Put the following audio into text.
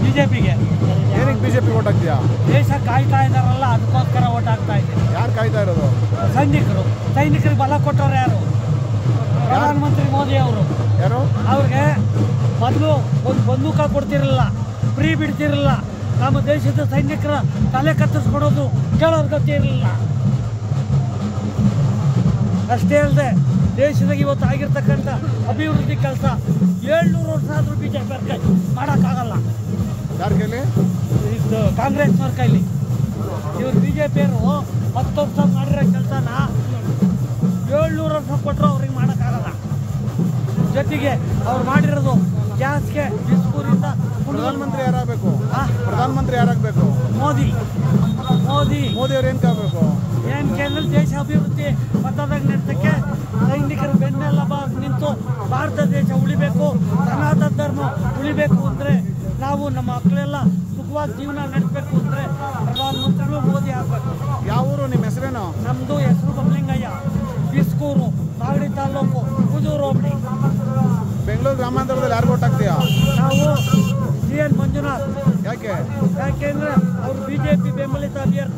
ಬಿಜೆಪಿಗೆ. ಏನಕ್ಕೆ BJP vote ಹಾಕ್ತೀಯಾ? ದೇಶ ಕಾಯ್ತಾ ಇದ್ದಾರಲ್ಲ, ಅದಕ್ಕೋಸ್ಕರ ಓಟ್ ಹಾಕ್ತಾ ಇದ್ದೀನಿ. ಯಾರು ಕಾಯ್ತಾ ಇರೋದು? ಸೈನಿಕರಿಗೆ ಬಲ ಕೊಟ್ಟವ್ರು ಯಾರು? ಪ್ರಧಾನಮಂತ್ರಿ ಮೋದಿ ಅವರು. ಯಾರು? ಅವ್ರಿಗೆ ಮೊದಲು ಒಂದು ಬಂದೂಕ ಕೊಡ್ತಿರಲಿಲ್ಲ, ಫ್ರೀ ಬಿಡ್ತಿರಲಿಲ್ಲ. ನಮ್ಮ ದೇಶದ ಸೈನಿಕರ ತಲೆ ಕತ್ತರಿಸ್ಕೊಡೋದು ಕೇಳೋರ್ ಗತಿ ಇರಲಿಲ್ಲ. ಅಷ್ಟೇ ಅಲ್ಲದೆ ದೇಶದಾಗ ಇವತ್ತು ಆಗಿರ್ತಕ್ಕಂಥ ಅಭಿವೃದ್ಧಿ ಕೆಲಸ 700 ವರ್ಷ ಆದರೂ ಬಿಜೆಪಿ ಮಾಡೋಕ್ಕಾಗಲ್ಲ. ಯಾರ ಕೈಲಿ? ಇದು ಕಾಂಗ್ರೆಸ್ನವ್ರ ಕೈಲಿ. ಇವರು ಬಿಜೆಪಿಯವರು 10 ವರ್ಷ ಮಾಡಿರೋ ಕೆಲಸನ 700 ವರ್ಷ ಕೊಟ್ಟರು ಅವ್ರಿಗೆ ಮಾಡೋಕ್ಕಾಗಲ್ಲ. ಜೊತೆಗೆ ಅವ್ರು ಮಾಡಿರೋದು ಗ್ಯಾಸ್ಗೆ ಬಿಸ್ಕೂರಿಂದ ಪ್ರಧಾನಮಂತ್ರಿ ಯಾರಾಗಬೇಕು? ಪ್ರಧಾನಮಂತ್ರಿ ಯಾರಾಗಬೇಕು? ಮೋದಿ ಅವ್ರು ಏನು ಕಾಗಬೇಕು? ಏನಕ್ಕೆ ಅಂದರೆ ದೇಶ ಅಭಿವೃದ್ಧಿ ಪಥದಾಗ ನಡೆಸೋಕ್ಕೆ ಸೈನಿಕರ ಬೆನ್ನೆಲ್ಲ ನಿಂತು ಭಾರತ ದೇಶ ಉಳಿಬೇಕು, ಸನಾತನ ಧರ್ಮ ಉಳಿಬೇಕು ಅಂದರೆ, ನಾವು ನಮ್ಮ ಮಕ್ಕಳೆಲ್ಲ ಸುಖವಾಗಿ ಜೀವನ ನಡೆಸಬೇಕು ಅಂದರೆ ಪ್ರಧಾನಮಂತ್ರಿಗಳು ಮೋದಿ ಆಗಬೇಕು. ಯಾವ ಊರು? ನಿಮ್ಮ ಹೆಸರೇನು? ನಮ್ಮದು ಹೆಸರು ಬಮಲಿಂಗಯ್ಯ, ಬಿಸ್ಕೂರು, ಮಾಗಡಿ ತಾಲೂಕು, ಕುದೂರು ಹೋಬಳಿ. ಬೆಂಗಳೂರು ಗ್ರಾಮಾಂತರದಲ್ಲಿ ಯಾರು ಓಟ್ ಹಾಕ್ತೀಯಾ? ನಾವು CN ಮಂಜುನಾಥ್. ಯಾಕೆ? ಯಾಕೆಂದರೆ ಅವರು ಬಿಜೆಪಿ ಬೆಂಬಲಿತ ಅಭ್ಯರ್ಥಿ.